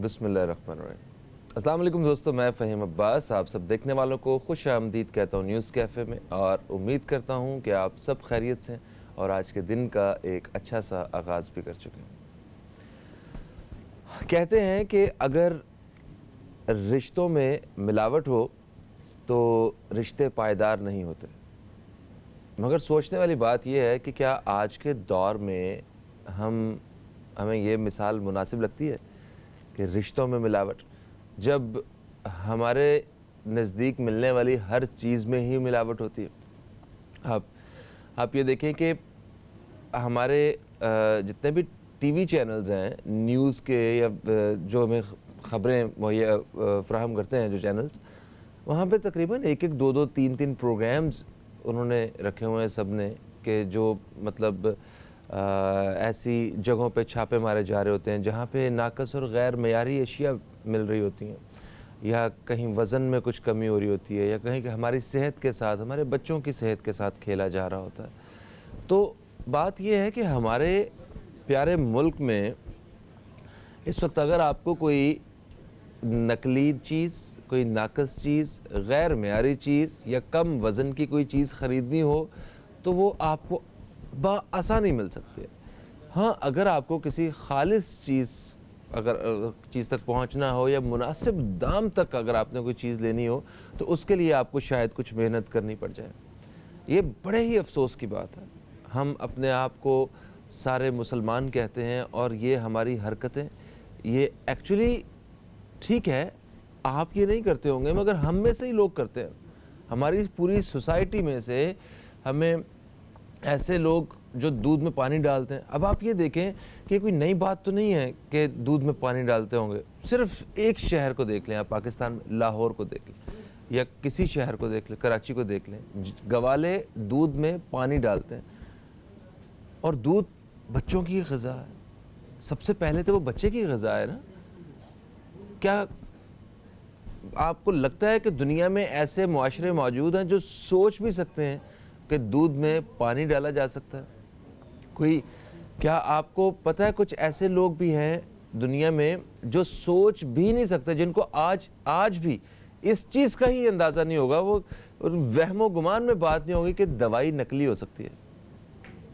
بسم اللہ الرحمن الرحیم۔ السلام علیکم دوستو، میں فہیم عباس آپ سب دیکھنے والوں کو خوش آمدید کہتا ہوں نیوز کیفے میں، اور امید کرتا ہوں کہ آپ سب خیریت سے اور آج کے دن کا ایک اچھا سا آغاز بھی کر چکے ہیں۔ کہتے ہیں کہ اگر رشتوں میں ملاوٹ ہو تو رشتے پائیدار نہیں ہوتے، مگر سوچنے والی بات یہ ہے کہ کیا آج کے دور میں ہمیں یہ مثال مناسب لگتی ہے کہ رشتوں میں ملاوٹ، جب ہمارے نزدیک ملنے والی ہر چیز میں ہی ملاوٹ ہوتی ہے۔ آپ یہ دیکھیں کہ ہمارے جتنے بھی ٹی وی چینلز ہیں نیوز کے یا جو ہمیں خبریں مہیا فراہم کرتے ہیں جو چینلز، وہاں پہ تقریباً ایک دو تین پروگرامز انہوں نے رکھے ہوئے ہیں سب نے، کہ جو مطلب ایسی جگہوں پہ چھاپے مارے جا رہے ہوتے ہیں جہاں پہ ناقص اور غیر معیاری اشیاء مل رہی ہوتی ہیں، یا کہیں وزن میں کچھ کمی ہو رہی ہوتی ہے، یا کہیں کہ ہماری صحت کے ساتھ، ہمارے بچوں کی صحت کے ساتھ کھیلا جا رہا ہوتا ہے۔ تو بات یہ ہے کہ ہمارے پیارے ملک میں اس وقت اگر آپ کو کوئی نقلی چیز، کوئی ناقص چیز، غیر معیاری چیز یا کم وزن کی کوئی چیز خریدنی ہو تو وہ آپ کو بآسانی مل سکتی ہے۔ ہاں، اگر آپ کو کسی خالص چیز تک پہنچنا ہو یا مناسب دام تک اگر آپ نے کوئی چیز لینی ہو تو اس کے لیے آپ کو شاید کچھ محنت کرنی پڑ جائے۔ یہ بڑے ہی افسوس کی بات ہے۔ ہم اپنے آپ کو سارے مسلمان کہتے ہیں اور یہ ہماری حرکتیں یہ ایکچولی ٹھیک ہے، آپ یہ نہیں کرتے ہوں گے مگر ہم میں سے ہی لوگ کرتے ہیں۔ ہماری پوری سوسائٹی میں سے ہمیں ایسے لوگ جو دودھ میں پانی ڈالتے ہیں۔ اب آپ یہ دیکھیں کہ کوئی نئی بات تو نہیں ہے کہ دودھ میں پانی ڈالتے ہوں گے، صرف ایک شہر کو دیکھ لیں آپ، پاکستان میں لاہور کو دیکھ لیں یا کسی شہر کو دیکھ لیں، کراچی کو دیکھ لیں، گوالے دودھ میں پانی ڈالتے ہیں۔ اور دودھ بچوں کی غذا ہے، سب سے پہلے تو وہ بچے کی غذا ہے نا۔ کیا آپ کو لگتا ہے کہ دنیا میں ایسے معاشرے موجود ہیں جو سوچ بھی سکتے ہیں کہ دودھ میں پانی ڈالا جا سکتا ہے؟ کیا آپ کو پتہ ہے کچھ ایسے لوگ بھی ہیں دنیا میں جو سوچ بھی نہیں سکتے، جن کو آج بھی اس چیز کا ہی اندازہ نہیں ہوگا، وہ وہم و گمان میں بات نہیں ہوگی کہ دوائی نقلی ہو سکتی ہے،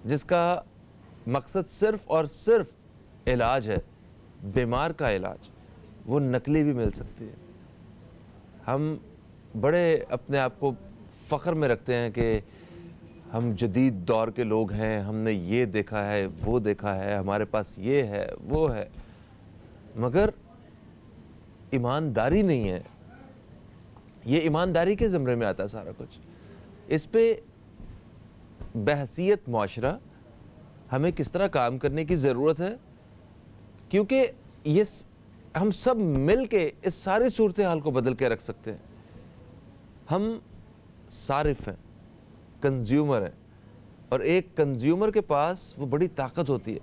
جس کا مقصد صرف اور صرف علاج ہے، بیمار کا علاج، وہ نقلی بھی مل سکتی ہے۔ ہم بڑے اپنے آپ کو فخر میں رکھتے ہیں کہ ہم جدید دور کے لوگ ہیں، ہم نے یہ دیکھا ہے، وہ دیکھا ہے، ہمارے پاس یہ ہے، وہ ہے، مگر ایمانداری نہیں ہے۔ یہ ایمانداری کے زمرے میں آتا ہے سارا کچھ۔ اس پہ بحیثیت معاشرہ ہمیں کس طرح کام کرنے کی ضرورت ہے، کیونکہ یہ ہم سب مل کے اس ساری صورتحال کو بدل کے رکھ سکتے ہیں۔ ہم صارف ہیں، کنزیومر ہیں، اور ایک کنزیومر کے پاس وہ بڑی طاقت ہوتی ہے۔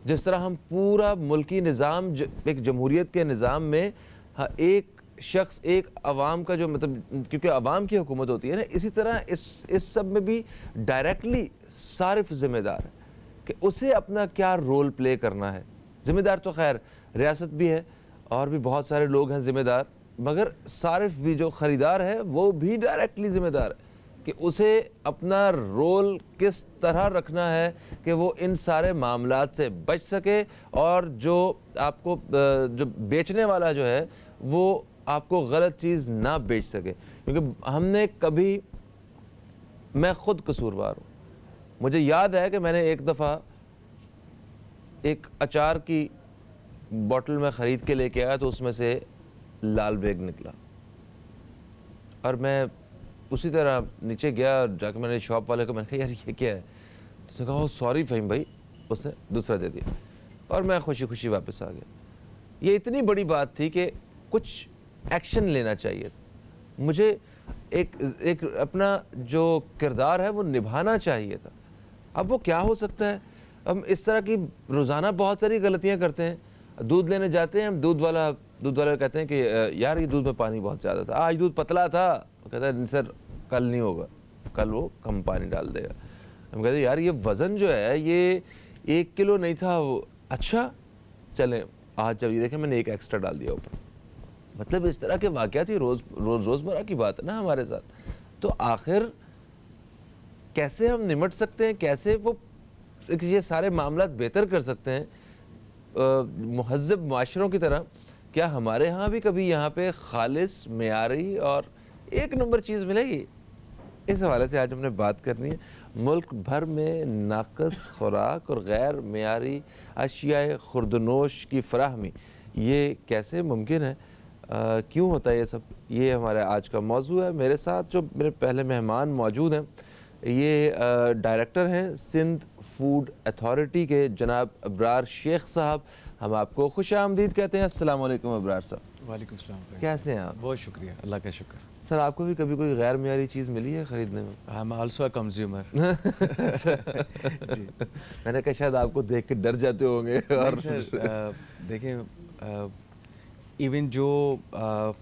جس طرح ہم پورا ملکی نظام ایک جمہوریت کے نظام میں ایک شخص، ایک عوام کا جو مطلب، کیونکہ عوام کی حکومت ہوتی ہے نا، اسی طرح اس سب میں بھی ڈائریکٹلی صارف ذمہ دار ہے کہ اسے اپنا کیا رول پلے کرنا ہے۔ ذمہ دار تو خیر ریاست بھی ہے اور بھی بہت سارے لوگ ہیں ذمہ دار، مگر صارف بھی جو خریدار ہے وہ بھی ڈائریکٹلی ذمہ دار ہے کہ اسے اپنا رول کس طرح رکھنا ہے کہ وہ ان سارے معاملات سے بچ سکے، اور جو آپ کو جو بیچنے والا جو ہے وہ آپ کو غلط چیز نہ بیچ سکے۔ کیونکہ ہم نے کبھی، میں خود قصوروار ہوں، مجھے یاد ہے کہ میں نے ایک دفعہ ایک اچار کی بوٹل میں خرید کے لے کے آیا تو اس میں سے لال بیگ نکلا، اور میں اسی طرح نیچے گیا اور جا کے میں نے شاپ والے کو میں نے کہا یار یہ کیا ہے؟ تو اس نے کہا سوری فہیم بھائی، اس نے دوسرا دے دیا اور میں خوشی خوشی واپس آ گیا۔ یہ اتنی بڑی بات تھی کہ کچھ ایکشن لینا چاہیے، مجھے ایک اپنا جو کردار ہے وہ نبھانا چاہیے تھا۔ اب وہ کیا ہو سکتا ہے؟ ہم اس طرح کی روزانہ بہت ساری غلطیاں کرتے ہیں۔ دودھ لینے جاتے ہیں، ہم دودھ والا کہتے ہیں کہ یار یہ دودھ میں پانی بہت زیادہ تھا، آج دودھ پتلا تھا، وہ کہتا ہے سر کل نہیں ہوگا، کل وہ کم پانی ڈال دے گا۔ ہم کہتے ہیں یار یہ وزن جو ہے یہ 1 کلو نہیں تھا، وہ اچھا چلیں آج جب یہ دیکھیں میں نے ایک ایکسٹرا ڈال دیا اوپر. مطلب اس طرح کے واقعات ہی روزمرہ کی بات ہے نا ہمارے ساتھ. تو آخر کیسے ہم نمٹ سکتے ہیں, کیسے وہ یہ سارے معاملات بہتر کر سکتے ہیں مہذب معاشروں کی طرح؟ کیا ہمارے ہاں بھی کبھی یہاں پہ خالص, معیاری اور ایک نمبر چیز ملے گی؟ اس حوالے سے آج ہم نے بات کرنی ہے. ملک بھر میں ناقص خوراک اور غیر معیاری اشیاء خوردنوش کی فراہمی, یہ کیسے ممکن ہے, کیوں ہوتا ہے یہ سب؟ یہ ہمارا آج کا موضوع ہے. میرے ساتھ جو میرے پہلے مہمان موجود ہیں, یہ ڈائریکٹر ہیں سندھ فوڈ اتھارٹی کے جناب ابرار شیخ صاحب. ہم آپ کو خوش آمدید کہتے ہیں. السلام علیکم ابرار صاحب. وعلیکم السلام. کیسے ہیں آپ؟ بہت شکریہ, اللہ کا شکر. سر آپ کو بھی کبھی کوئی غیر معیاری چیز ملی ہے خریدنے میں؟ I am also a consumer. جی, میں نے کہا شاید آپ کو دیکھ کے ڈر جاتے ہوں گے. اور سر دیکھیں, ایون جو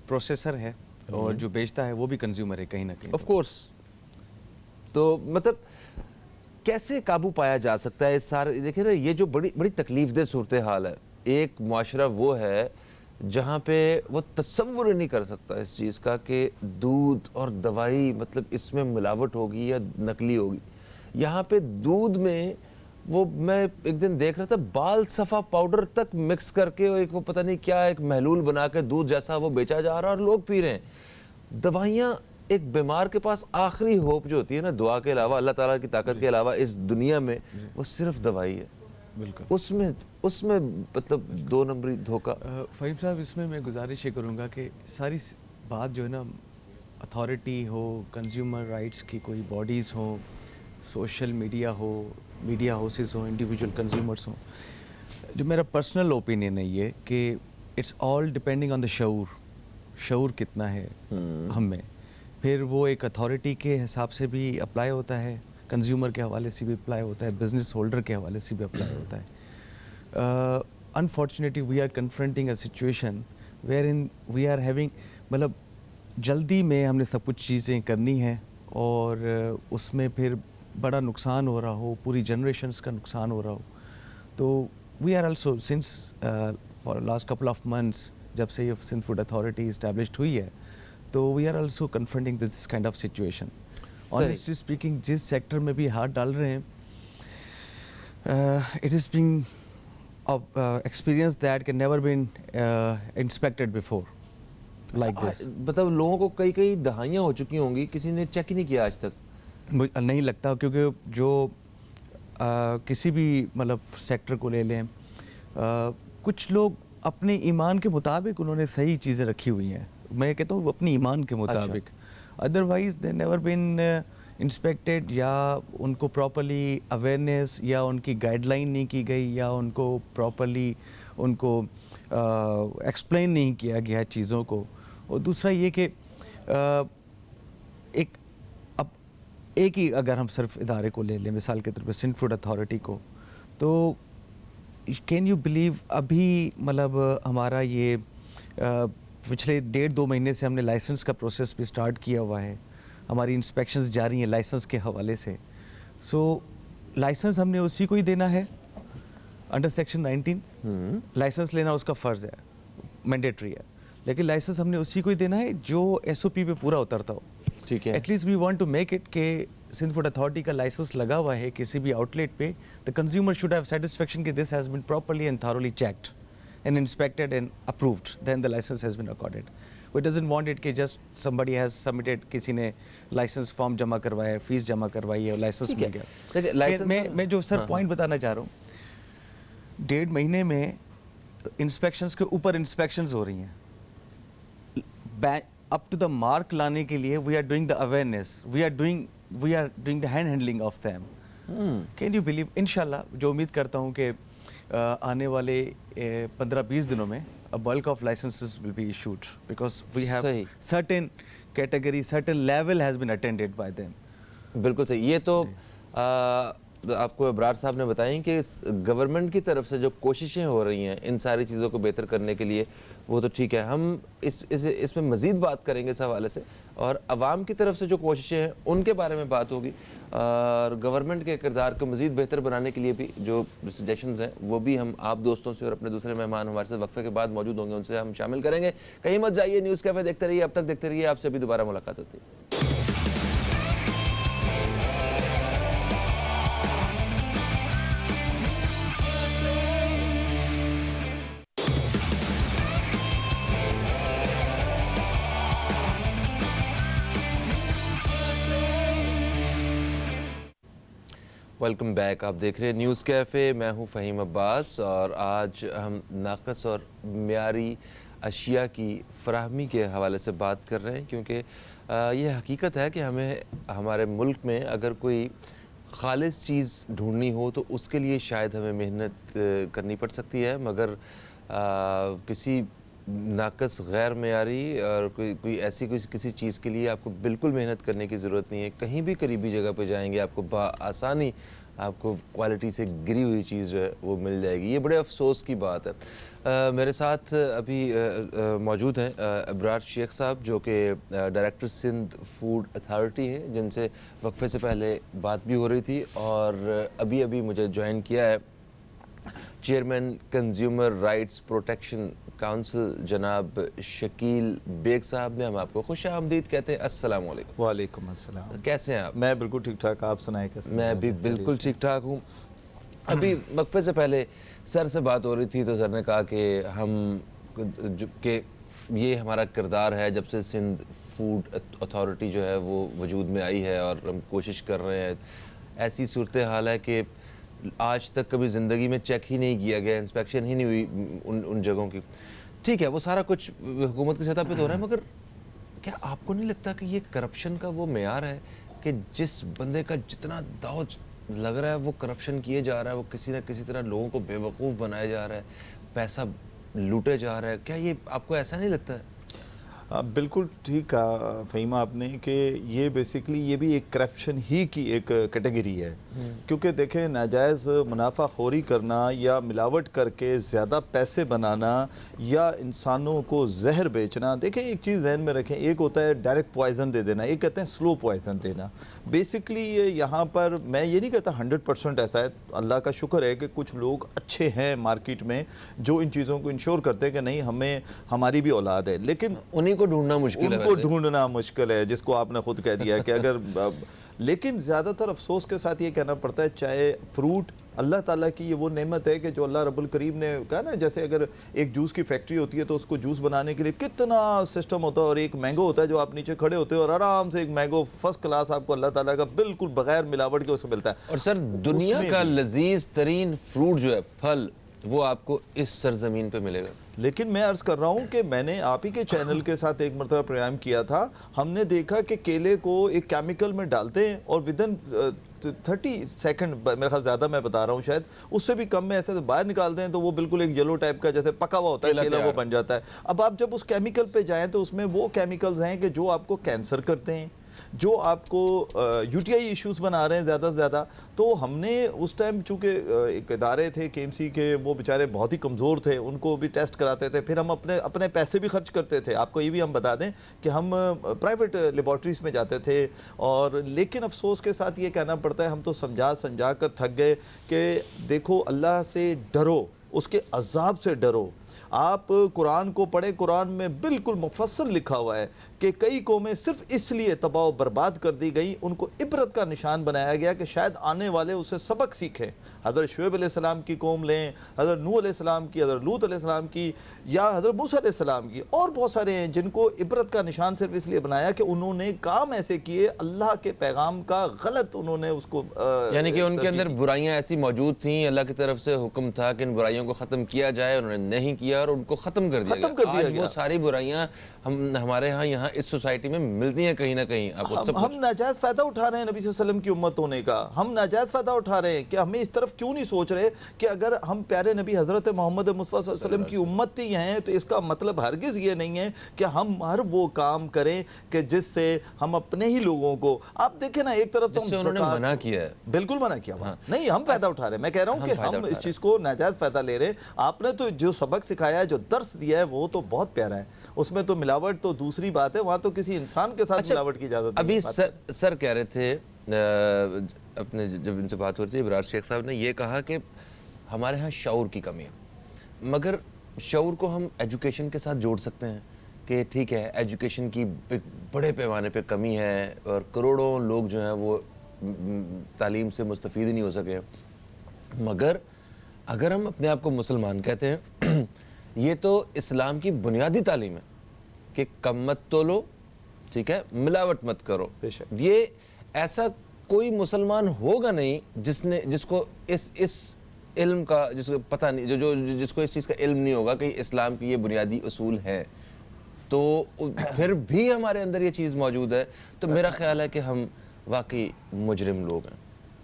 پروسیسر ہے اور جو بیچتا ہے وہ بھی کنزیومر ہے کہیں نہ کہیں. Of course. تو مطلب کیسے قابو پایا جا سکتا ہے اس سارے, دیکھیں نا یہ جو بڑی تکلیف دہ صورتحال ہے. ایک معاشرہ وہ ہے جہاں پہ وہ تصور ہی نہیں کر سکتا اس چیز کا کہ دودھ اور دوائی مطلب اس میں ملاوٹ ہوگی یا نقلی ہوگی. یہاں پہ دودھ میں وہ میں ایک دن دیکھ رہا تھا بال صفا پاؤڈر تک مکس کر کے ایک وہ پتہ نہیں کیا ایک محلول بنا کے دودھ جیسا وہ بیچا جا رہا اور لوگ پی رہے ہیں. دوائیاں, ایک بیمار کے پاس آخری ہوپ جو ہوتی ہے نا دعا کے علاوہ, اللہ تعالیٰ کی طاقت کے علاوہ اس دنیا میں, وہ صرف دوائی ہے. بالکل. اس میں مطلب دو نمبری دھوکہ. فہیم صاحب, اس میں گزارش یہ کروں گا کہ ساری بات جو ہے نا, اتھارٹی ہو, کنزیومر رائٹس کی کوئی باڈیز ہوں, سوشل میڈیا ہو, میڈیا ہاؤسز ہوں, انڈیویجول کنزیومرس ہوں, جو میرا پرسنل اوپینین ہے یہ کہ اٹس آل ڈپینڈنگ آن دا شعور کتنا ہے ہم میں. پھر وہ ایک اتھارٹی کے حساب سے بھی اپلائی ہوتا ہے, کنزیومر کے حوالے سے بھی اپلائی ہوتا ہے, بزنس ہولڈر کے حوالے سے بھی اپلائی ہوتا ہے. Unfortunately, we are confronting a situation wherein we are having, مطلب جلدی میں ہم نے سب کچھ چیزیں کرنی ہیں اور اس میں پھر بڑا نقصان ہو رہا ہو, پوری جنریشنز کا نقصان ہو رہا ہو. تو we are also since for last couple of months جب سے یہ سندھ فوڈ اتھارٹی اسٹیبلشڈ ہوئی ہے, تو we are also confronting this kind of situation. Honestly speaking, جس سیکٹر میں بھی ہاتھ ڈال رہے ہیں, it is being experience that can never been inspected before like this. مطلب لوگوں کو کئی دہائیاں ہو چکی ہوں گی, کسی نے چیک ہی نہیں کیا آج تک. مجھے نہیں لگتا, کیونکہ جو کسی بھی مطلب سیکٹر کو لے لیں, کچھ لوگ اپنے ایمان کے مطابق انہوں نے صحیح چیزیں رکھی ہوئی ہیں. میں کہتا ہوں اپنی ایمان کے مطابق, otherwise they never been inspected, یا ان کو پراپرلی اویئرنیس یا ان کی گائیڈ لائن نہیں کی گئی, یا ان کو پراپرلی ان کو ایکسپلین نہیں کیا گیا چیزوں کو. اور دوسرا یہ کہ ایک ہی اگر ہم صرف ادارے کو لے لیں, مثال کے طور پہ سندھ فوڈ اتھارٹی کو, تو کین یو بلیو ابھی مطلب ہمارا یہ پچھلے 1.5-2 مہینے سے ہم نے لائسنس کا پروسیس بھی سٹارٹ کیا ہوا ہے, ہماری انسپیکشنز جاری ہیں لائسنس کے حوالے سے. سو لائسنس ہم نے اسی کو ہی دینا ہے انڈر سیکشن 19. لائسنس لینا اس کا فرض ہے, مینڈیٹری ہے, لیکن لائسنس ہم نے اسی کو ہی دینا ہے جو ایس او پی پہ پورا اترتا ہو. ٹھیک ہے. At least we want to make it کہ سندھ فوڈ اتھارٹی کا لائسنس لگا ہوا ہے کسی بھی آؤٹ لیٹ پہ, the consumer should have satisfaction کہ this has been properly and thoroughly checked and inspected and approved, then the license has been accorded. We doesn't want it کہ just somebody has submitted, کسی نے licence form جمع کروایا ہے, face جمع کروائی ہے اور لائسنس مل گیا. میں جو سر پوائنٹ بتانا چاہ رہا ہوں, 1.5 مہینے میں انسپیکشنز کے اوپر انسپیکشنز ہو رہی ہیں. اپ ٹو دا مارک لانے کے لیے we are doing the awareness, we are doing the hand handling of them. Can you believe, انشاءاللہ جو امید کرتا ہوں کہ آنے والے 15-20 دنوں میں a bulk of licenses will be issued because we have certain category, certain level has been attended by them. بالکل صحیح. یہ تو آپ کو ابرار صاحب نے بتائیں کہ گورنمنٹ کی طرف سے جو کوششیں ہو رہی ہیں ان ساری چیزوں کو بہتر کرنے کے لیے, وہ تو ٹھیک ہے, ہم اس میں مزید بات کریں گے اس حوالے سے, اور عوام کی طرف سے جو کوششیں ہیں ان کے بارے میں بات ہوگی. اور گورنمنٹ کے کردار کو مزید بہتر بنانے کے لیے بھی جو سجیشنز ہیں وہ بھی ہم آپ دوستوں سے اور اپنے دوسرے مہمان ہمارے ساتھ وقفے کے بعد موجود ہوں گے ان سے ہم شامل کریں گے. کہیں مت جائیے, نیوز کیفے دیکھتے رہیے, اب تک دیکھتے رہیے, آپ سے بھی دوبارہ ملاقات ہوتی ہے. ویلکم بیک, آپ دیکھ رہے ہیں نیوز کیفے, میں ہوں فہیم عباس, اور آج ہم ناقص اور معیاری اشیاء کی فراہمی کے حوالے سے بات کر رہے ہیں, کیونکہ یہ حقیقت ہے کہ ہمیں ہمارے ملک میں اگر کوئی خالص چیز ڈھونڈنی ہو تو اس کے لیے شاید ہمیں محنت کرنی پڑ سکتی ہے, مگر کسی ناقص غیر معیاری اور کوئی ایسی کسی چیز کے لیے آپ کو بالکل محنت کرنے کی ضرورت نہیں ہے. کہیں بھی قریبی جگہ پہ جائیں گے آپ کو بآسانی آپ کو کوالٹی سے گری ہوئی چیز جو ہے وہ مل جائے گی. یہ بڑے افسوس کی بات ہے. میرے ساتھ ابھی موجود ہیں ابرار شیخ صاحب, جو کہ ڈائریکٹر سندھ فوڈ اتھارٹی ہیں, جن سے وقفے سے پہلے بات بھی ہو رہی تھی, اور ابھی مجھے جوائن کیا ہے chairman consumer rights protection council جناب شکیل بیگ صاحب نے. ہم آپ کو خوش آمدید کہتے ہیں. السلام علیکم. وعلیکم السلام. کیسے ہیں آپ؟ میں بالکل ٹھیک ٹھاک, آپ سنائیں کیسے؟ میں بھی بالکل ٹھیک ٹھاک ہوں. ابھی وقفے سے پہلے سر سے بات ہو رہی تھی تو سر نے کہا کہ یہ ہمارا کردار ہے جب سے سندھ فوڈ اتھارٹی جو ہے وہ وجود میں آئی ہے, اور ہم کوشش کر رہے ہیں. ایسی صورتحال ہے کہ آج تک کبھی زندگی میں چیک ہی نہیں کیا گیا, انسپیکشن ہی نہیں ہوئی ان جگہوں کی. ٹھیک ہے, وہ سارا کچھ حکومت کی سطح پہ تو ہو رہا ہے, مگر کیا آپ کو نہیں لگتا کہ یہ کرپشن کا وہ معیار ہے کہ جس بندے کا جتنا داؤ لگ رہا ہے وہ کرپشن کیے جا رہا ہے, وہ کسی نہ کسی طرح لوگوں کو بے وقوف بنایا جا رہا ہے, پیسہ لوٹے جا رہا ہے؟ کیا یہ آپ کو ایسا نہیں لگتا ہے؟ بالکل ٹھیک کہا فہیمہ آپ نے کہ یہ بیسیکلی یہ بھی ایک کرپشن ہی کی ایک کیٹیگری ہے. کیونکہ دیکھیں, ناجائز منافع خوری کرنا یا ملاوٹ کر کے زیادہ پیسے بنانا یا انسانوں کو زہر بیچنا, دیکھیں ایک چیز ذہن میں رکھیں, ایک ہوتا ہے ڈائریکٹ پوائزن دے دینا, ایک کہتے ہیں سلو پوائزن دینا. بیسیکلی یہاں پر میں یہ نہیں کہتا 100% ایسا ہے, اللہ کا شکر ہے کہ کچھ لوگ اچھے ہیں مارکیٹ میں جو ان چیزوں کو انشور کرتے ہیں کہ نہیں ہمیں ہماری بھی اولاد ہے, لیکن انہیں کو ڈھونڈنا مشکل ہے. ان کو ڈھونڈنا مشکل ہے, جس کو آپ نے خود کہہ دیا کہ اگر لیکن زیادہ تر افسوس کے ساتھ یہ کہنا پڑتا ہے, چاہے فروٹ اللہ تعالیٰ کی یہ وہ نعمت ہے کہ جو اللہ رب الکریم نے کہا نا, جیسے اگر ایک جوس کی فیکٹری ہوتی ہے تو اس کو جوس بنانے کے لیے کتنا سسٹم ہوتا ہے, اور ایک مینگو ہوتا ہے جو آپ نیچے کھڑے ہوتے ہیں اور آرام سے ایک مینگو فرسٹ کلاس آپ کو اللہ تعالیٰ کا بالکل بغیر ملاوٹ کے اس کو ملتا ہے. اور سر دنیا کا لذیذ ترین فروٹ جو ہے, پھل, وہ آپ کو اس سرزمین پہ ملے گا. لیکن میں عرض کر رہا ہوں کہ میں نے آپ ہی کے چینل کے ساتھ ایک مرتبہ پروگرام کیا تھا, ہم نے دیکھا کہ کیلے کو ایک کیمیکل میں ڈالتے ہیں اور ودن 30 سیکنڈ, میرے خیال زیادہ میں بتا رہا ہوں شاید اس سے بھی کم میں, ایسے باہر نکالتے ہیں تو وہ بالکل ایک یلو ٹائپ کا جیسے پکا ہوا ہوتا ہے کیلا وہ بن جاتا ہے. اب آپ جب اس کیمیکل پہ جائیں تو اس میں وہ کیمیکلز ہیں کہ جو آپ کو کینسر کرتے ہیں, جو آپ کو یو ٹی آئی ایشوز بنا رہے ہیں زیادہ سے زیادہ. تو ہم نے اس ٹائم چونکہ ایک ادارے تھے کے ایم سی کے, وہ بیچارے بہت ہی کمزور تھے, ان کو بھی ٹیسٹ کراتے تھے, پھر ہم اپنے پیسے بھی خرچ کرتے تھے. آپ کو یہ بھی ہم بتا دیں کہ ہم پرائیویٹ لیبارٹریز میں جاتے تھے, اور لیکن افسوس کے ساتھ یہ کہنا پڑتا ہے ہم تو سمجھا کر تھک گئے کہ دیکھو اللہ سے ڈرو, اس کے عذاب سے ڈرو. آپ قرآن کو پڑھیں, قرآن میں بالکل مفصل لکھا ہوا ہے کہ کئی قومیں صرف اس لیے تباہ و برباد کر دی گئی, ان کو عبرت کا نشان بنایا گیا کہ شاید آنے والے اسے سبق سیکھیں. حضرت شعیب علیہ السلام کی قوم لیں, حضرت نوح علیہ السلام کی, حضرت لوط علیہ السلام کی, یا حضرت موسیٰ علیہ السلام کی, اور بہت سارے ہیں جن کو عبرت کا نشان صرف اس لیے بنایا کہ انہوں نے کام ایسے کیے, اللہ کے پیغام کا غلط انہوں نے اس کو یعنی کہ ان کے اندر برائیاں ایسی موجود تھیں, اللہ کی طرف سے حکم تھا کہ ان برائیوں کو ختم کیا جائے, انہوں نے نہیں کیا اور ان کو ختم کر دیا گیا. آج وہ ساری برائیاں ہمارے ہاں یہاں اس سوسائٹی میں ملتی ہیں کہیں نہ کہیں. ہم ناجائز فائدہ اٹھا رہے ہیں نبی صلی اللہ علیہ وسلم کی امت ہونے کا, ہم ناجائز فائدہ اٹھا رہے ہیں کہ ہمیں اس طرف کیوں نہیں سوچ رہے کہ اگر ہم پیارے نبی حضرت محمد مصطفیٰ صلی اللہ علیہ وسلم کی امت ہی ہیں تو اس کا مطلب ہرگز یہ نہیں ہے کہ ہم ہر وہ کام کریں کہ جس سے ہم اپنے ہی لوگوں کو, آپ دیکھیں نا ایک طرف تو انہوں نے منع کیا ہے, بالکل منع کیا ہوا نہیں, ہم فائدہ اٹھا رہے ہیں. میں کہہ رہا ہوں کہ ہم اس چیز کو ناجائز فائدہ لے رہے ہیں. آپ نے تو جو سبق سکھایا ہے, جو درس دیا ہے, وہ تو بہت پیارا ہے. اس میں تو ملاوٹ تو دوسری بات ہے, وہاں تو کسی انسان کے ساتھ ملاوٹ کی اجازت نہیں. ابھی سر کہہ رہے تھے اپنے جب ان سے بات ہو رہی تھی ابرار شیخ صاحب نے یہ کہا کہ ہمارے ہاں شعور کی کمی ہے، مگر شعور کو ہم ایجوکیشن کے ساتھ جوڑ سکتے ہیں کہ ٹھیک ہے ایجوکیشن کی بڑے پیمانے پہ کمی ہے اور کروڑوں لوگ جو ہیں وہ تعلیم سے مستفید ہی نہیں ہو سکے، مگر اگر ہم اپنے آپ کو مسلمان کہتے ہیں یہ تو اسلام کی بنیادی تعلیم ہے کہ کم مت تولو، ٹھیک ہے، ملاوٹ مت کرو. بے شک. یہ ایسا کوئی مسلمان ہوگا نہیں جس کو اس علم کا جس کو پتہ نہیں جس کو اس چیز کا علم نہیں ہوگا کہ اسلام کی یہ بنیادی اصول ہیں، تو پھر بھی ہمارے اندر یہ چیز موجود ہے. تو میرا خیال ہے کہ ہم واقعی مجرم لوگ ہیں.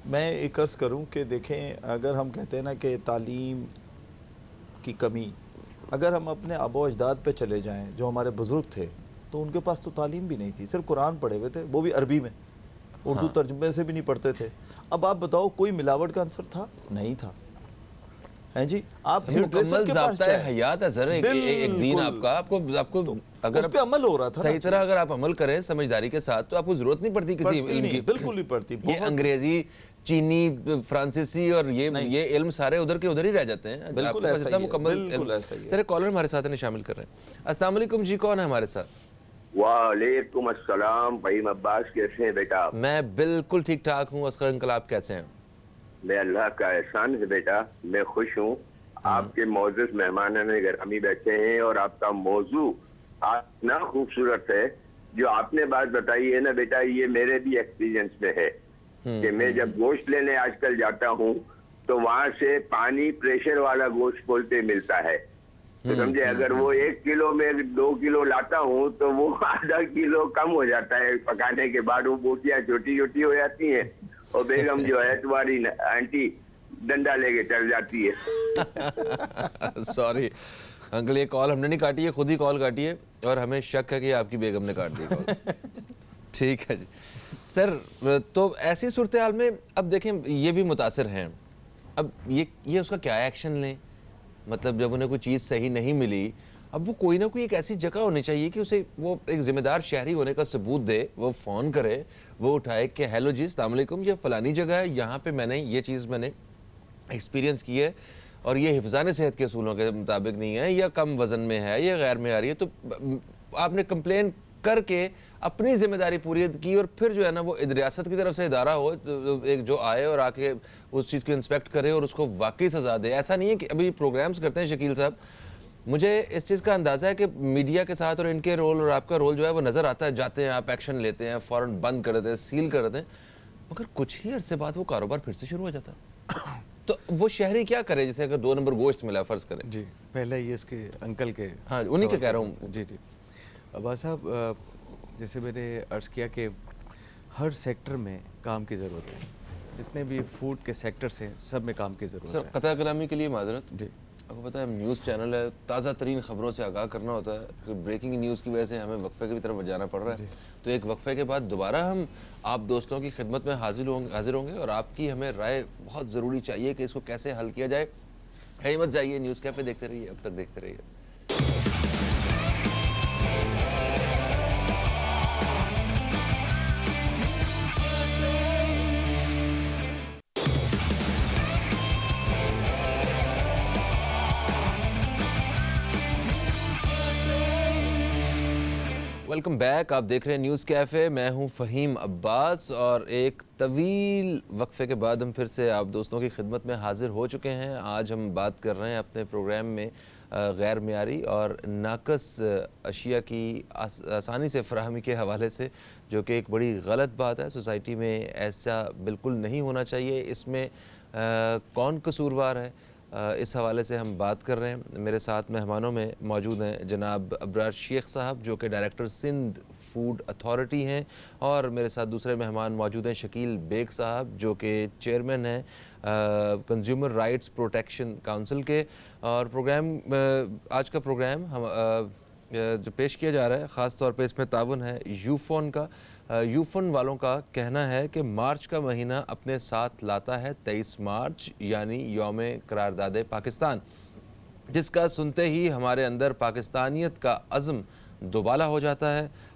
میں ایک عرض کروں کہ دیکھیں اگر ہم کہتے ہیں نا کہ تعلیم کی کمی، اگر ہم اپنے آبا و اجداد پہ چلے جائیں جو ہمارے بزرگ تھے تو ان کے پاس تو تعلیم بھی نہیں تھی، صرف قرآن پڑھے ہوئے تھے، وہ بھی عربی میں، اردو ترجمے سے بھی نہیں پڑھتے تھے. اب آپ بتاؤ کوئی ملاوٹ کا عنصر تھا؟ نہیں تھا. ہیں جی آپ ہیئر ڈریسر مکمل کے پاس ضابطۂ جائیں، حیات ہے سر، ایک دین آپ کا، آپ کو اگر اس پہ عمل ہو رہا تھا صحیح طرح اگر آپ عمل کریں سمجھداری کے ساتھ تو آپ کو ضرورت نہیں پڑتی کسی علم کی. بالکل نہیں پڑتی. یہ انگریزی، چینی، فرانسیسی اور یہ علم سارے ادھر کے ادھر ہی رہ جاتے ہیں. بالکل ایسا ہی ہے، بالکل ایسا ہی ہے. سر کالر ہمارے ساتھ انہیں شامل کر رہے ہیں. السلام علیکم جی، کون ہے ہمارے ساتھ؟ وعلیکم السلام. فہیم عباس کیسے ہیں بیٹا؟ میں بالکل ٹھیک ٹھاک ہوں. اصغر انکل آپ کیسے ہیں؟ میں اللہ کا احسان ہے بیٹا، میں خوش ہوں. آپ کے معزز مہمانان گرامی بیٹھے ہیں اور آپ کا موضوع اتنا خوبصورت ہے. جو آپ نے بات بتائی ہے نا بیٹا، یہ میرے بھی ایکسپیرینس میں ہے کہ میں جب گوشت لینے آج کل جاتا ہوں تو وہاں سے پانی پریشر والا گوشت بولتے ملتا ہے. تو سمجھے اگر وہ 1 کلو میں 2 کلو لاتا ہوں تو وہ آدھا کلو کم ہو جاتا ہے. پکانے کے بعد وہ بوٹیاں چھوٹی چھوٹی ہو جاتی ہیں اور بیگم جو ہے تمہاری آنٹی ڈنڈا لے کے چل جاتی ہے. سوری انکل، یہ کال ہم نے نہیں کاٹی ہے، خود ہی کال کاٹی ہے اور ہمیں شک ہے کہ آپ کی بیگم نے کاٹ دی کال. ٹھیک ہے جی سر. تو ایسی صورتحال میں اب دیکھیں یہ بھی متاثر ہیں، اب یہ اس کا کیا ایکشن لیں؟ مطلب جب انہیں کوئی چیز صحیح نہیں ملی، اب وہ کوئی نہ کوئی ایک ایسی جگہ ہونی چاہیے کہ اسے وہ ایک ذمہ دار شہری ہونے کا ثبوت دے. وہ فون کرے، وہ اٹھائے کہ ہیلو جی السلام علیکم، یہ فلانی جگہ ہے، یہاں پہ میں نے یہ چیز میں نے ایکسپیرینس کی ہے اور یہ حفظان صحت کے اصولوں کے مطابق نہیں ہے، یا کم وزن میں ہے، یا غیر معیاری ہے. تو آپ نے کمپلین کر کے اپنی ذمہ داری پوری کی اور پھر جو ہے نا وہ ریاست کی طرف سے ادارہ ہو ایک جو آئے اور آ کے اس چیز کو انسپیکٹ کرے اور اس کو واقعی سزا دے. ایسا نہیں ہے کہ ابھی پروگرامز کرتے ہیں شکیل صاحب، مجھے اس چیز کا اندازہ ہے کہ میڈیا کے ساتھ اور ان کے رول اور آپ کا رول جو ہے وہ نظر آتا ہے، جاتے ہیں آپ ایکشن لیتے ہیں، فوراً بند کر دیتے ہیں، سیل کر دیتے ہیں، مگر کچھ ہی عرصے بعد وہ کاروبار پھر سے شروع ہو جاتا ہے. تو وہ شہری کیا کرے جسے اگر 2 نمبر گوشت ملا فرض کریں؟ جی پہلے یہ اس کے انکل کے، ہاں انہی کے کہہ رہا ہوں. جی عباس صاحب، جیسے میں نے عرض کیا کہ ہر سیکٹر میں کام کی ضرورت ہے. جتنے بھی فوڈ کے سیکٹرز ہیں سب میں کام کی ضرورت سر ہے. قطع کلامی کے لیے معذرت، جی آپ کو پتہ ہے نیوز چینل ہے، تازہ ترین خبروں سے آگاہ کرنا ہوتا ہے کہ بریکنگ نیوز کی وجہ سے ہمیں وقفے کی طرف جانا پڑ رہا ہے. تو ایک وقفے کے بعد دوبارہ ہم آپ دوستوں کی خدمت میں حاضر ہوں گے اور آپ کی ہمیں رائے بہت ضروری چاہیے کہ اس کو کیسے حل کیا جائے. ہے مت جائیے، نیوز کیفے دیکھتے رہیے، اب تک دیکھتے رہیے. ویلکم بیک، آپ دیکھ رہے ہیں نیوز کیفے. میں ہوں فہیم عباس اور ایک طویل وقفے کے بعد ہم پھر سے آپ دوستوں کی خدمت میں حاضر ہو چکے ہیں. آج ہم بات کر رہے ہیں اپنے پروگرام میں غیر معیاری اور ناقص اشیاء کی آسانی سے فراہمی کے حوالے سے، جو کہ ایک بڑی غلط بات ہے. سوسائٹی میں ایسا بالکل نہیں ہونا چاہیے. اس میں کون قصوروار ہے، اس حوالے سے ہم بات کر رہے ہیں. میرے ساتھ مہمانوں میں موجود ہیں جناب ابرار شیخ صاحب جو کہ ڈائریکٹر سندھ فوڈ اتھارٹی ہیں، اور میرے ساتھ دوسرے مہمان موجود ہیں شکیل بیگ صاحب جو کہ چیئرمین ہیں کنزیومر رائٹس پروٹیکشن کونسل کے. اور آج کا پروگرام ہم جو پیش کیا جا رہا ہے، خاص طور پہ اس میں تعاون ہے یوفون کا. یوفون والوں کا کہنا ہے کہ مارچ کا مہینہ اپنے ساتھ لاتا ہے 23 مارچ یعنی یوم قرارداد پاکستان، جس کا سنتے ہی ہمارے اندر پاکستانیت کا عزم دوبالا ہو جاتا ہے.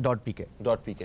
.gos.pk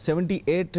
78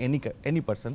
any person,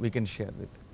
we can share with।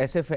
SFA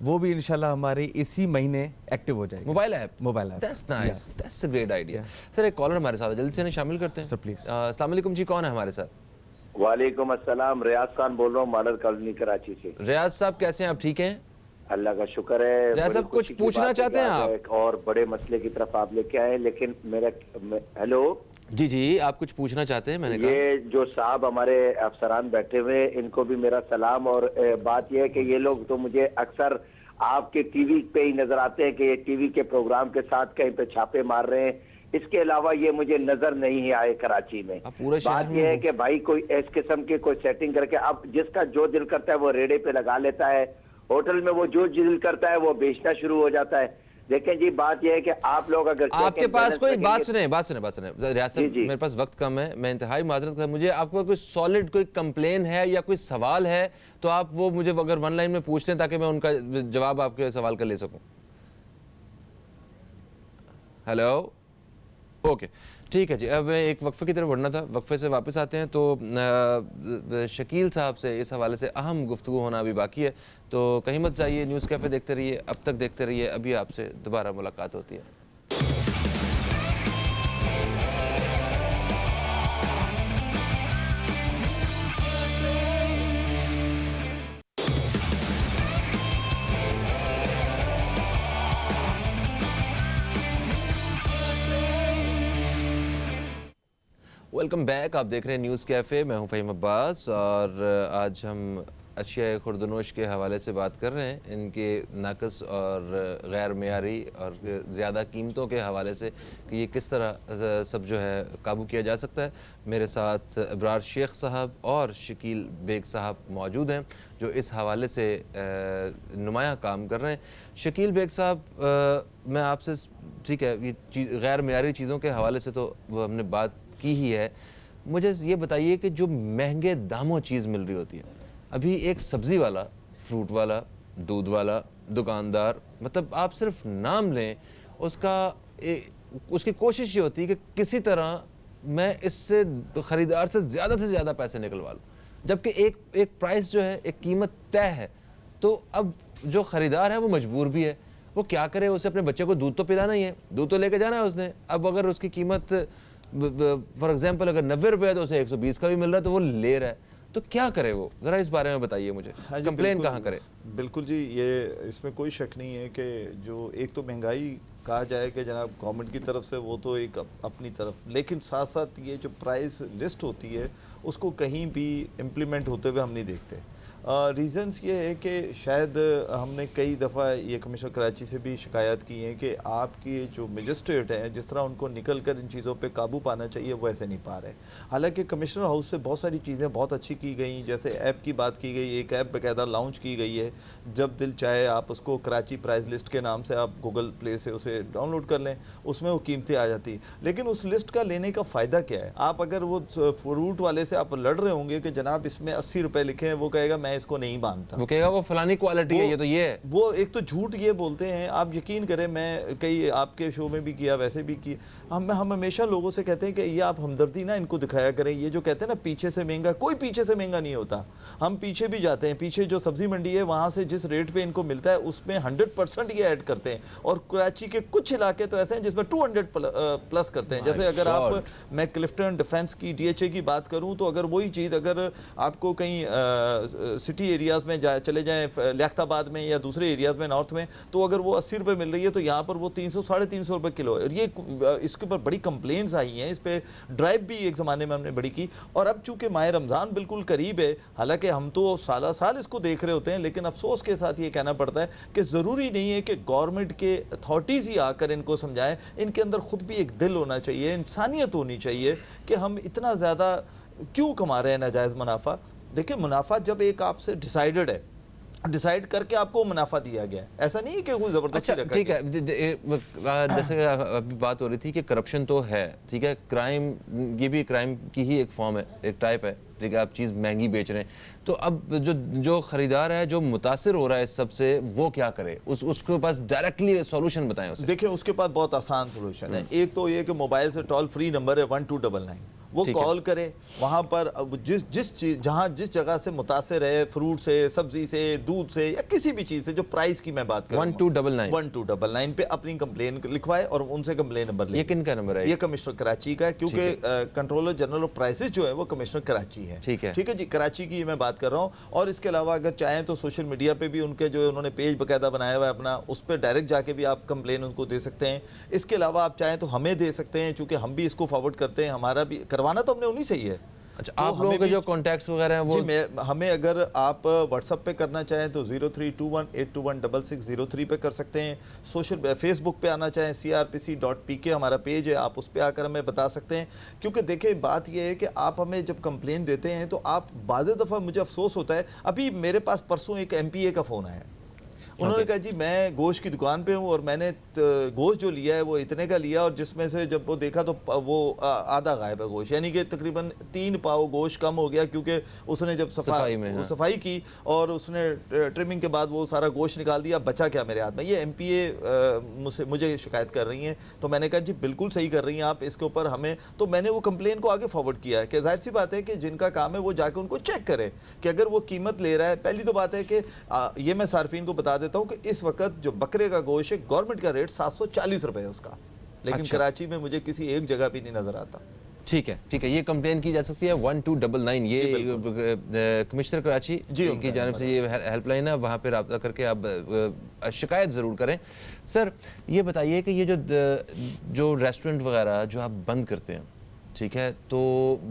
وہ بھی انشاءاللہ ہمارے اسی مہینے ایکٹیو ہو جائے گی. Mobile app mobile app. That's nice. That's a great idea. سر ایک کالر ہمارے ساتھ ہے, جلدی سے انہیں شامل کرتے ہیں. Sir, please. السلام علیکم جی, کون ہے ہمارے ساتھ؟ وعلیکم السلام, ریاض خان بول رہا ہوں, ماڈل کالونی کراچی سے. ریاض صاحب کیسے ہیں آپ, ٹھیک ہیں؟ اللہ کا شکر ہے. ریاض صاحب کچھ پوچھنا چاہتے ہیں آپ؟ ایک اور بڑے مسئلے کی طرف آپ لے کے آئے, لیکن میرا ہیلو جی جی, آپ کچھ پوچھنا چاہتے ہیں؟ میں نے کہا یہ جو صاحب ہمارے افسران بیٹھے ہوئے ان کو بھی میرا سلام. اور بات یہ ہے کہ یہ لوگ تو مجھے اکثر آپ کے ٹی وی پہ ہی نظر آتے ہیں کہ یہ ٹی وی کے پروگرام کے ساتھ کہیں پہ چھاپے مار رہے ہیں. اس کے علاوہ یہ مجھے نظر نہیں آئے کراچی میں. بات یہ ہے کہ بھائی کوئی اس قسم کی کوئی سیٹنگ کر کے, اب جس کا جو دل کرتا ہے وہ ریڑے پہ لگا لیتا ہے, ہوٹل میں وہ جو دل کرتا ہے وہ بیچنا شروع ہو جاتا ہے. دیکھیں جی بات یہ ہے کہ آپ لوگ اگر آپ کے پاس کوئی بات سنیں ریاض صاحب, میرے پاس وقت کم ہے, میں انتہائی معذرت کرتا ہوں, مجھے آپ کو کوئی سالڈ کوئی کمپلین ہے یا کوئی سوال ہے تو آپ وہ مجھے اگر ون لائن میں پوچھ لیں تاکہ میں ان کا جواب آپ کے سوال کا لے سکوں. ہیلو, اوکے ٹھیک ہے جی. اب ایک وقفے کی طرف بڑھنا تھا, وقفے سے واپس آتے ہیں. تو شکیل صاحب سے اس حوالے سے اہم گفتگو ہونا ابھی باقی ہے, تو کہیں مت جائیے, نیوز کیفے دیکھتے رہیے, اب تک دیکھتے رہیے, ابھی آپ سے دوبارہ ملاقات ہوتی ہے. ویلکم بیک, آپ دیکھ رہے ہیں نیوز کیفے, میں ہوں فہیم عباس, اور آج ہم اشیاء خوردنوش کے حوالے سے بات کر رہے ہیں, ان کے ناقص اور غیر معیاری اور زیادہ قیمتوں کے حوالے سے کہ یہ کس طرح سب جو ہے قابو کیا جا سکتا ہے. میرے ساتھ ابرار شیخ صاحب اور شکیل بیگ صاحب موجود ہیں جو اس حوالے سے نمایاں کام کر رہے ہیں. شکیل بیگ صاحب, میں آپ سے, ٹھیک ہے, یہ غیر معیاری چیزوں کے حوالے سے تو ہم نے بات کی ہی ہے, مجھے یہ بتائیے کہ جو مہنگے داموں چیز مل رہی ہوتی ہے, ابھی ایک سبزی والا, فروٹ والا, دودھ والا, دکاندار, مطلب آپ صرف نام لیں, اس کی کوشش یہ ہوتی ہے کہ کسی طرح میں اس سے خریدار سے زیادہ پیسے نکلوا لوں, جبکہ ایک پرائس جو ہے, ایک قیمت طے ہے. تو اب جو خریدار ہے وہ مجبور بھی ہے, وہ کیا کرے, اسے اپنے بچے کو دودھ تو پلانا ہی ہے, دودھ تو لے کے جانا ہے اس نے. اب اگر اس کی قیمت فار ایگزامپل اگر 90 روپے ہے تو اسے 120 کا بھی مل رہا ہے تو وہ لے رہا ہے, تو کیا کرے وہ, ذرا اس بارے میں بتائیے مجھے, کمپلین کہاں کرے؟ بالکل جی, یہ اس میں کوئی شک نہیں ہے کہ جو ایک تو مہنگائی کہا جائے کہ جناب گورنمنٹ کی طرف سے وہ تو ایک اپنی طرف, لیکن ساتھ ساتھ یہ جو پرائس لسٹ ہوتی ہے اس کو کہیں بھی امپلیمنٹ ہوتے ہوئے ہم نہیں دیکھتے. ریزنس یہ ہے کہ شاید ہم نے کئی دفعہ یہ کمشنر کراچی سے بھی شکایات کی ہیں کہ آپ کی جو مجسٹریٹ ہیں, جس طرح ان کو نکل کر ان چیزوں پہ قابو پانا چاہیے وہ ایسے نہیں پا رہے. حالانکہ کمشنر ہاؤس سے بہت ساری چیزیں بہت اچھی کی گئیں, جیسے ایپ کی بات کی گئی, ایک ایپ باقاعدہ لانچ کی گئی ہے, جب دل چاہے آپ اس کو کراچی پرائز لسٹ کے نام سے آپ گوگل پلے سے اسے ڈاؤن لوڈ کر لیں, اس میں وہ قیمتیں آ جاتی. لیکن اس لسٹ کا لینے کا فائدہ کیا ہے؟ آپ اگر وہ فروٹ والے سے آپ لڑ رہے ہوں گے کہ جناب اس میں 80 روپے لکھے ہیں, وہ کہے گا میں اس کو نہیں مانتا, وہ کہے گا وہ فلانی کوالٹی ہے, یہ تو یہ ہے. وہ ایک تو جھوٹ یہ بولتے ہیں, آپ یقین کریں, میں کئی آپ کے شو میں بھی کیا, ویسے بھی کیا, ہم ہمیشہ لوگوں سے کہتے ہیں کہ یہ آپ ہمدردی نہ ان کو دکھایا کریں. یہ جو کہتے ہیں نا پیچھے سے مہنگا, کوئی پیچھے سے مہنگا نہیں ہوتا. ہم پیچھے بھی جاتے ہیں, پیچھے جو سبزی منڈی ہے وہاں سے جس ریٹ پہ ان کو ملتا ہے اس میں 100% یہ ایڈ کرتے ہیں, اور کراچی کے کچھ علاقے تو ایسے ہیں جس میں 200 پلس کرتے ہیں. جیسے اگر آپ, میں کلفٹن ڈیفنس کی DHA کی بات کروں تو اگر وہی چیز اگر آپ کو کہیں سٹی ایریاز میں چلے جائیں, لیاقت آباد میں یا دوسرے ایریاز میں نارتھ میں, تو اگر وہ 80 روپے مل رہی ہے تو یہاں پر وہ 300 350 روپے کلو ہے. اور یہ اس کے اوپر بڑی کمپلینز آئی ہیں, اس پہ ڈرائیو بھی ایک زمانے میں ہم نے بڑی کی. اور اب چونکہ ماہ رمضان بالکل قریب ہے, حالانکہ ہم تو سالہ سال اس کو دیکھ رہے ہوتے ہیں, لیکن افسوس کے ساتھ یہ کہنا پڑتا ہے کہ ضروری نہیں ہے کہ گورنمنٹ کے اتھارٹیز ہی آ کر ان کو سمجھائیں. ان کے اندر خود بھی ایک دل ہونا چاہیے, انسانیت ہونی چاہیے کہ ہم اتنا زیادہ کیوں کما رہے ہیں ناجائز منافع. دیکھیں, منافع جب ایک آپ سے ڈیسائیڈڈ ہے, ڈیسائیڈ کر کے آپ کو منافع دیا گیا ہے, ایسا نہیں ہے کہ کوئی زبردستی رکھا ٹھیک ہے. جیسے ابھی بات ہو رہی تھی کہ کرپشن تو ہے, ٹھیک ہے, کرائم, یہ بھی کرائم کی ہی ایک فارم ہے, ایک ٹائپ ہے, ٹھیک ہے, آپ چیز مہنگی بیچ رہے ہیں. تو اب جو خریدار ہے, جو متاثر ہو رہا ہے اس سب سے, وہ کیا کرے؟ اس کے پاس ڈائریکٹلی سولوشن بتائیں اسے. دیکھیں, اس کے پاس بہت آسان سولوشن ہے. ایک تو یہ کہ موبائل سے ٹول فری نمبر ہے 1299, وہ کال کرے وہاں پر جس جگہ سے متاثر ہے، فروٹ سے، سبزی سے، دودھ سے یا کسی بھی چیز سے، جو پرائز کی میں بات کروں 1299 پہ اپنی کمپلین لکھوائے اور ان سے کمپلین نمبر لے. یہ کن کا نمبر ہے؟ یہ کمشنر کراچی کا ہے، کیونکہ کنٹرولر جنرل آف پرائسز جو ہے وہ کمشنر کراچی ہے. ٹھیک ہے جی، کراچی کی میں بات کر رہا ہوں. اور اس کے علاوہ اگر چاہیں تو سوشل میڈیا پہ بھی ان کے جو انہوں نے پیج باقاعدہ بنایا ہوا ہے اپنا، اس پہ ڈائریکٹ جا کے بھی آپ کمپلین ان کو دے سکتے ہیں. اس کے علاوہ آپ چاہیں تو ہمیں دے سکتے ہیں، چونکہ ہم بھی اس کو فارورڈ کرتے ہیں، ہمارا بھی کروانا تو ہم نے انہی سے ہی ہے. اچھا، آپ لوگوں کے جو کانٹیکٹس وغیرہ ہیں وہ ہمیں اگر آپ واٹس ایپ پہ کرنا چاہیں تو 0321821603 پہ کر سکتے ہیں. سوشل فیس بک پہ آنا چاہیں crpc.pk ہمارا پیج ہے، آپ اس پہ آ کر ہمیں بتا سکتے ہیں. کیونکہ دیکھیں بات یہ ہے کہ آپ ہمیں جب کمپلین دیتے ہیں تو آپ بعض دفعہ مجھے افسوس ہوتا ہے. ابھی میرے پاس پرسوں ایک MPA کا فون آیا، انہوں نے کہا جی میں گوشت کی دکان پہ ہوں اور میں نے گوشت جو لیا ہے وہ اتنے کا لیا، اور جس میں سے جب وہ دیکھا تو وہ آدھا غائب ہے گوشت، یعنی کہ تقریباً 3 پاؤ گوشت کم ہو گیا، کیونکہ اس نے جب صفائی کی اور اس نے ٹرمنگ کے بعد وہ سارا گوشت نکال دیا، بچا کیا میرے ہاتھ میں. یہ MPA مجھے شکایت کر رہی ہیں. تو میں نے کہا جی بالکل صحیح کر رہی ہیں آپ اس کے اوپر ہمیں. تو میں نے وہ کمپلین کو آگے فارورڈ کیا ہے کہ ظاہر سی بات ہے کہ جن کا کام ہے وہ جا کے ان کو چیک کرے کہ اگر وہ قیمت لے رہا ہے. پہلی تو بات ہے کہ یہ میں صارفین کو بتا دیتا ہوں کہ اس وقت جو بکرے کا گوشت ہے گورنمنٹ کا ریٹ 740 روپے ہے اس کا، لیکن کراچی میں مجھے کسی ایک جگہ بھی نہیں نظر آتا. ٹھیک ہے، یہ کمپلین کی جا سکتی ہے 1299. یہ کمشنر کراچی کی جانب سے یہ ہیلپ لائن ہے، وہاں پہ رابطہ کر کے آپ شکایت ضرور کریں. سر یہ بتائیے کہ یہ جو ریسٹورنٹ وغیرہ جو آپ بند کرتے ہیں، ٹھیک ہے، تو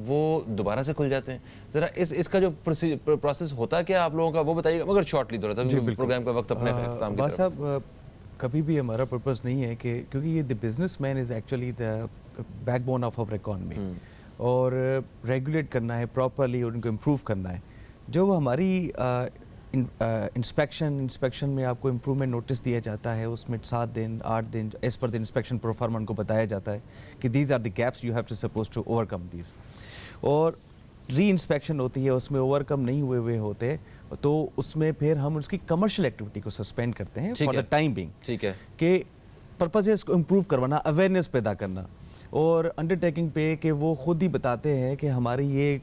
وہ دوبارہ سے کھل جاتے ہیں. ذرا اس کا جو پروسیس ہوتا ہے کیا آپ لوگوں کا وہ بتائیے گا، مگر شارٹلی تھوڑا سا پروگرام کا وقت اپنے اختتام کی طرف. صاحب کبھی بھی ہمارا پرپس نہیں ہے کہ کیونکہ یہ businessman is actually the backbone of our economy, اور ریگولیٹ کرنا ہے پراپرلی اور ان کو امپروو کرنا ہے. جو ہماری انسپیکشن میں آپ کو امپروومنٹ نوٹس دیا جاتا ہے، اس میں 7 دن 8 دن as per the inspection performance کو بتایا جاتا ہے کہ these are the gaps you have to suppose to overcome these. اور ری انسپیکشن ہوتی ہے، اس میں اوور کم نہیں ہوئے ہوتے، تو اس میں پھر ہم اس کی کمرشل ایکٹیویٹی کو سسپینڈ کرتے ہیں فار دا ٹائم بینگ. ٹھیک ہے، کہ پرپز ہے اس کو امپروو کروانا، اویئرنیس پیدا کرنا. اور انڈر ٹیکنگ پہ کہ وہ خود ہی بتاتے ہیں کہ ہماری یہ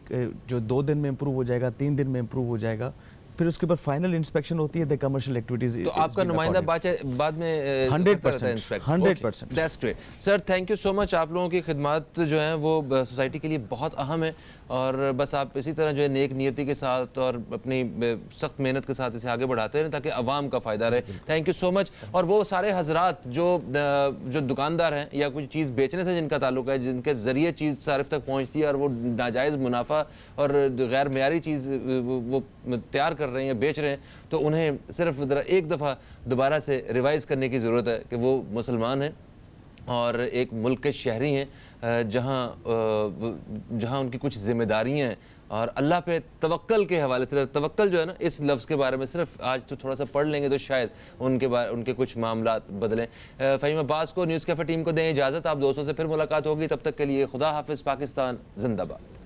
جو 2 دن میں امپروو ہو جائے گا، 3 دن میں امپروو ہو جائے گا. پھر اس کے بعد فائنل انسپیکشن ہوتی ہے، دی کمرشل ایکٹیویٹیز. تو آپ کا نمائندہ بعد میں 100%. That's great sir, thank you so much. آپ لوگوں کی خدمات جو ہیں وہ سوسائٹی کے لیے بہت اہم ہیں، اور بس آپ اسی طرح جو ہے نیک نیتی کے ساتھ اور اپنی سخت محنت کے ساتھ اسے آگے بڑھاتے رہیں تاکہ عوام کا فائدہ رہے. تھینک یو سو مچ. اور وہ سارے حضرات جو دکاندار ہیں یا کوئی چیز بیچنے سے جن کا تعلق ہے، جن کے ذریعے چیز صارف تک پہنچتی ہے اور وہ ناجائز منافع اور غیر معیاری چیز وہ تیار کر رہے ہیں، بیچ رہے ہیں، تو انہیں صرف ایک دفعہ دوبارہ سے ریوائز کرنے کی ضرورت ہے کہ وہ مسلمان ہیں اور ایک ملک کے شہری ہیں، جہاں ان کی کچھ ذمہ داریاں ہیں. اور اللہ پہ توکل کے حوالے سے، توکل جو ہے نا، اس لفظ کے بارے میں صرف آج تو تھوڑا سا پڑھ لیں گے تو شاید ان کے کچھ معاملات بدلیں. فہیم عباس کو، نیوز کیفے ٹیم کو دیں اجازت. آپ دوستوں سے پھر ملاقات ہوگی، تب تک کے لیے خدا حافظ. پاکستان زندہ باد.